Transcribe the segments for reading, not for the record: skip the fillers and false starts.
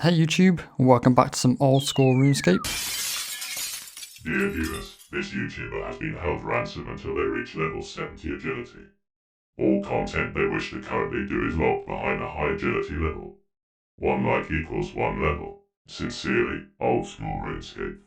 Hey YouTube, welcome back to some old school RuneScape. Dear viewers, this YouTuber has been held ransom until they reach level 70 agility. All content they wish to currently do is locked behind a high agility level. 1 like equals 1 level. Sincerely, Old School RuneScape.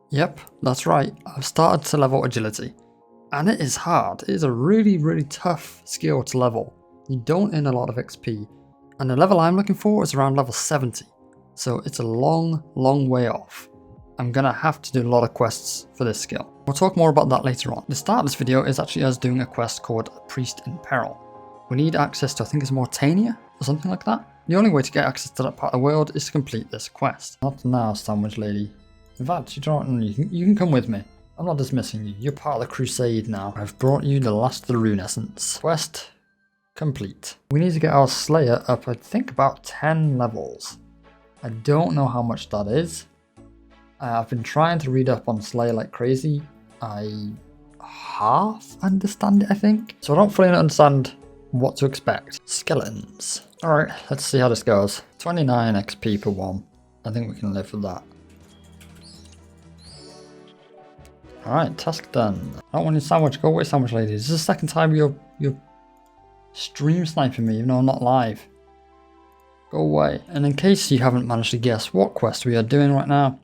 Yep, that's right, I've started to level agility. And it is hard, it is a really tough skill to level. You don't earn a lot of XP, and the level I'm looking for is around level 70. So it's a long way off. I'm gonna have to do a lot of quests for this skill. We'll talk more about that later on. The start of this video is actually us doing a quest called Priest in Peril. We need access to, I think it's Mortania or something like that. The only way to get access to that part of the world is to complete this quest. Not now, sandwich lady. In fact, you can come with me. I'm not dismissing you. You're part of the crusade now. I've brought you the last of the rune essence. Quest complete. We need to get our Slayer up, I think, about 10 levels. I don't know how much that is. I've been trying to read up on Slayer like crazy. I half understand it, I think. So I don't fully understand what to expect. Skeletons. Alright, let's see how this goes. 29 XP per one. I think we can live with that. Alright, task done. I don't want your sandwich. Go away, sandwich lady. This is the second time you're stream sniping me even though I'm not live. Go away. And in case you haven't managed to guess what quest we are doing right now,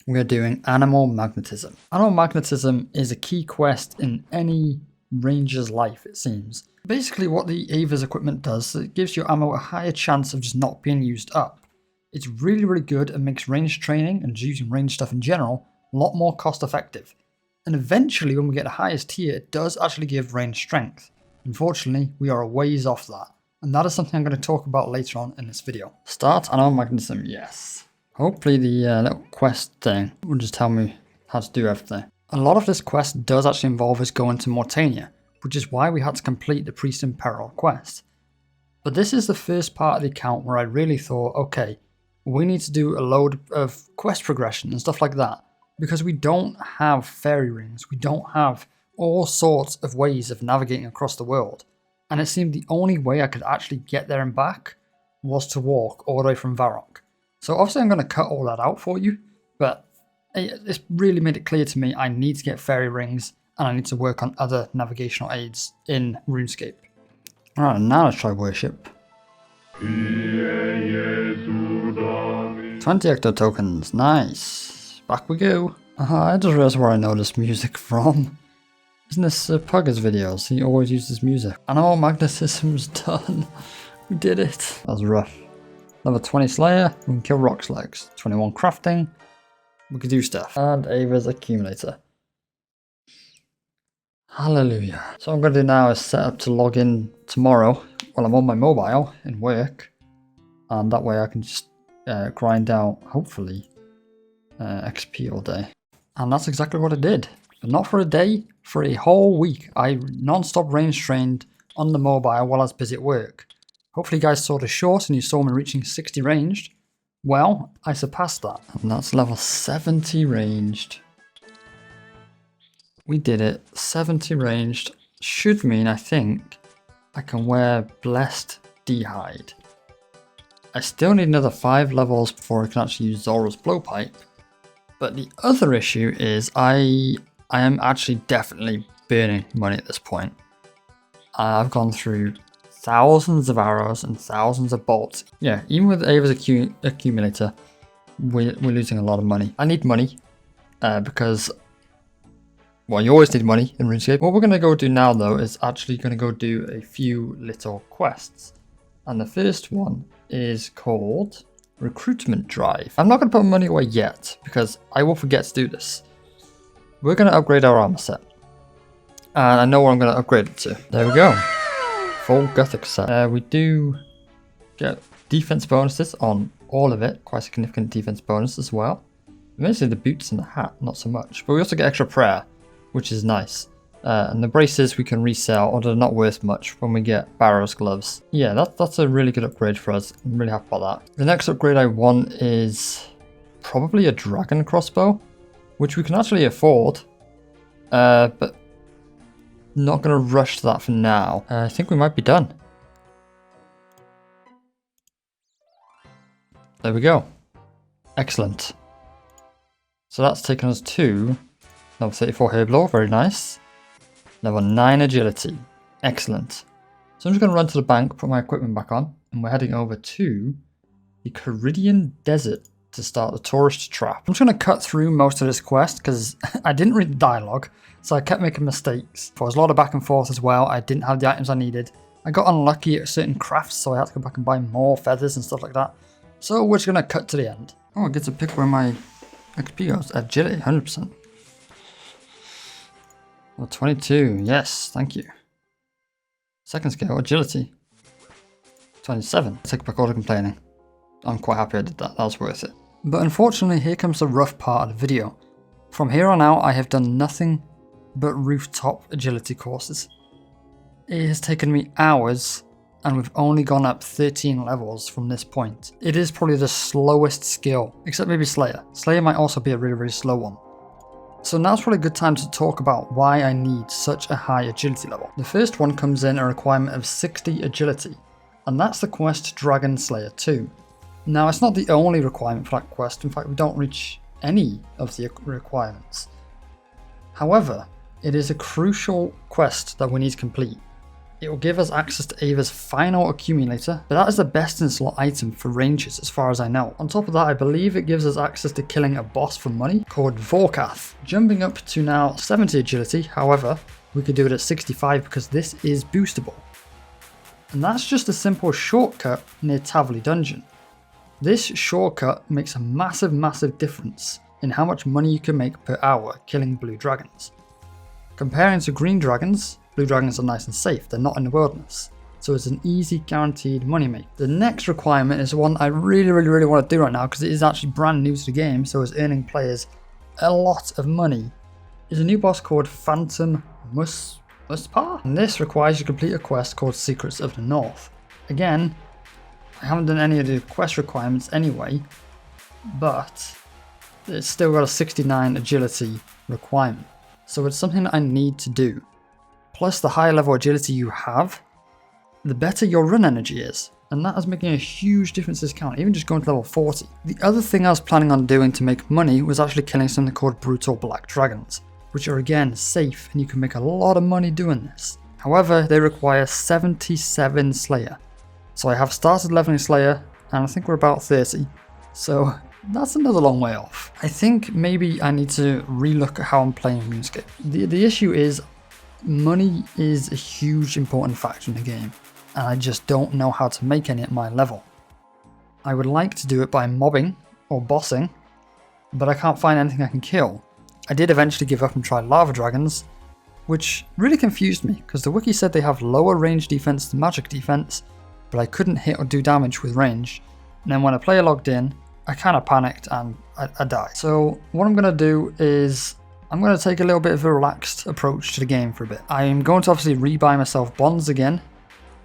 we are doing Animal Magnetism. Animal Magnetism is a key quest in any ranger's life, it seems. Basically what the Ava's equipment does is it gives your ammo a higher chance of just not being used up. It's really good and makes ranged training and using ranged stuff in general a lot more cost effective. And eventually when we get the highest tier, it does actually give range strength. Unfortunately, we are a ways off that, and that is something I'm going to talk about later on in this video. Start Animal Magnetism, yes. Hopefully the little quest thing will just tell me how to do everything. A lot of this quest does actually involve us going to Mortania, which is why we had to complete the Priest in Peril quest. But this is the first part of the account where I really thought, okay, we need to do a load of quest progression and stuff like that, because we don't have fairy rings, we don't have all sorts of ways of navigating across the world, and it seemed the only way I could actually get there and back was to walk all the way from Varrock. So obviously I'm going to cut all that out for you, but it's really made it clear to me I need to get fairy rings and I need to work on other navigational aids in RuneScape. Alright, now let's try worship. 20 ecto tokens, nice. Back we go. I just realized where I know this music from. Isn't this Pugger's videos? He always uses music. Animal Magnetism's done. We did it. That was rough. Level 20 Slayer, we can kill rock slugs. 21 crafting, we can do stuff. And Ava's accumulator. Hallelujah. So what I'm going to do now is set up to log in tomorrow while I'm on my mobile in work. And that way I can just grind out, hopefully, XP all day. And that's exactly what I did. But not for a day, for a whole week. I non-stop range trained on the mobile while I was busy at work. Hopefully you guys saw the short and you saw me reaching 60 ranged. Well, I surpassed that. And that's level 70 ranged. We did it. 70 ranged should mean, I think, I can wear Blessed D-Hide. I still need another 5 levels before I can actually use Zora's Blowpipe. But the other issue is I am actually definitely burning money at this point. I've gone through thousands of arrows and thousands of bolts. Yeah, even with Ava's accumulator, we're losing a lot of money. I need money because, well, you always need money in RuneScape. What we're going to go do now, though, is actually going to go do a few little quests. And the first one is called Recruitment Drive. I'm not going to put money away yet because I will forget to do this. We're going to upgrade our armor set. And I know where I'm going to upgrade it to. There we go. Full Gothic set. We do get defense bonuses on all of it. Quite significant defense bonus as well. Mostly the boots and the hat, not so much. But we also get extra prayer, which is nice. And the braces we can resell, although they're not worth much when we get Barrow's gloves. Yeah, that's a really good upgrade for us. I'm really happy about that. The next upgrade I want is probably a dragon crossbow, which we can actually afford. But not going to rush to that for now. I think we might be done. There we go. Excellent. So that's taken us to level 34 Herblore, very nice. Level 9 Agility, excellent. So I'm just going to run to the bank, put my equipment back on, and we're heading over to the Caridian Desert to start the tourist trap. I'm just going to cut through most of this quest because I didn't read the dialogue, so I kept making mistakes. There was a lot of back and forth as well. I didn't have the items I needed. I got unlucky at certain crafts, so I had to go back and buy more feathers and stuff like that. So we're just going to cut to the end. Oh, I get to pick where my XP goes. Agility, 100%. Well, 22, yes, thank you. Second skill, agility. 27. Take back all the complaining. I'm quite happy I did that, that was worth it. But unfortunately, here comes the rough part of the video. From here on out, I have done nothing but rooftop agility courses. It has taken me hours, and we've only gone up 13 levels from this point. It is probably the slowest skill, except maybe Slayer. Slayer might also be a really, really slow one. So now's probably a good time to talk about why I need such a high agility level. The first one comes in a requirement of 60 agility, and that's the quest Dragon Slayer 2. Now it's not the only requirement for that quest, in fact we don't reach any of the requirements. However, it is a crucial quest that we need to complete. It will give us access to Ava's final accumulator, but that is the best in slot item for rangers as far as I know. On top of that, I believe it gives us access to killing a boss for money called Vorkath, jumping up to now 70 agility. However, we could do it at 65 because this is boostable. And that's just a simple shortcut near Tavli Dungeon. This shortcut makes a massive difference in how much money you can make per hour killing blue dragons. Comparing to green dragons, blue dragons are nice and safe, they're not in the wilderness, so it's an easy guaranteed money make. The next requirement is one I really want to do right now because it is actually brand new to the game, so it's earning players a lot of money. Is a new boss called Phantom Muspar, and this requires you to complete a quest called Secrets of the North. Again, I haven't done any of the quest requirements anyway, but it's still got a 69 agility requirement, so it's something that I need to do. Plus, the higher level agility you have, the better your run energy is. And that is making a huge difference to this count, even just going to level 40. The other thing I was planning on doing to make money was actually killing something called Brutal Black Dragons, which are again safe and you can make a lot of money doing this. However, they require 77 Slayer. So I have started leveling Slayer and I think we're about 30. So that's another long way off. I think maybe I need to relook at how I'm playing RuneScape. The issue is money is a huge important factor in the game, and I just don't know how to make any at my level. I would like to do it by mobbing or bossing, but I can't find anything I can kill. I did eventually give up and try lava dragons, which really confused me because the wiki said they have lower range defense than magic defense, but I couldn't hit or do damage with range. And then when a player logged in, I kind of panicked and I died. So what I'm going to do is I'm going to take a little bit of a relaxed approach to the game for a bit. I am going to obviously rebuy myself bonds again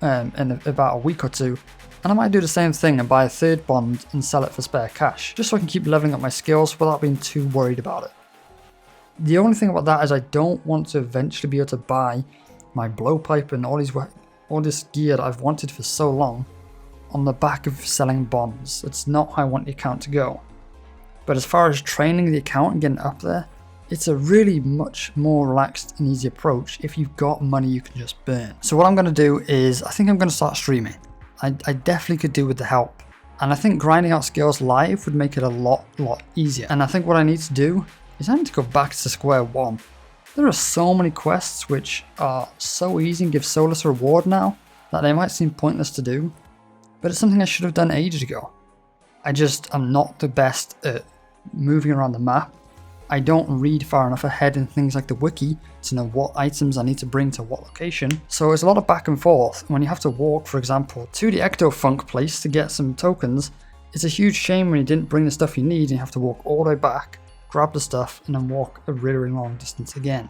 in about a week or two, and I might do the same thing and buy a third bond and sell it for spare cash, just so I can keep leveling up my skills without being too worried about it. The only thing about that is I don't want to eventually be able to buy my blowpipe and all this gear that I've wanted for so long on the back of selling bonds. It's not how I want the account to go. But as far as training the account and getting up there, it's a really much more relaxed and easy approach if you've got money you can just burn. So what I'm going to do is, I think I'm going to start streaming. I definitely could do with the help. And I think grinding out skills live would make it a lot easier. And I think what I need to do is I need to go back to square one. There are so many quests which are so easy and give so little reward now that they might seem pointless to do. But it's something I should have done ages ago. I'm not the best at moving around the map. I don't read far enough ahead in things like the wiki to know what items I need to bring to what location. So it's a lot of back and forth. When you have to walk, for example, to the Ectofunk place to get some tokens, it's a huge shame when you didn't bring the stuff you need and you have to walk all the way back, grab the stuff, and then walk a really long distance again.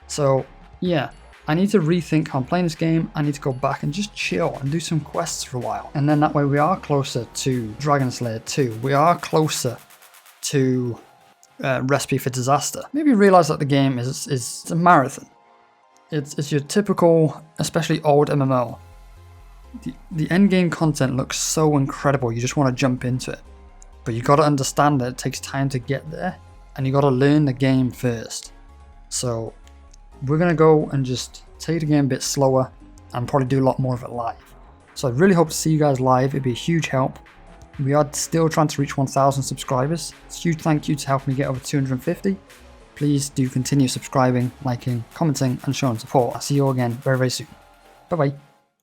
So yeah, I need to rethink how I'm playing this game. I need to go back and just chill and do some quests for a while. And then that way we are closer to Dragon Slayer 2. We are closer to Recipe for Disaster. Maybe realize that the game is a marathon. It's your typical, especially old MMO. The endgame content looks so incredible, you just want to jump into it. But you got to understand that it takes time to get there, and you got to learn the game first. So we're going to go and just take the game a bit slower and probably do a lot more of it live. So I really hope to see you guys live. It'd be a huge help. We are still trying to reach 1,000 subscribers. It's a huge thank you to help me get over 250. Please do continue subscribing, liking, commenting, and showing support. I'll see you all again very, very soon. Bye bye.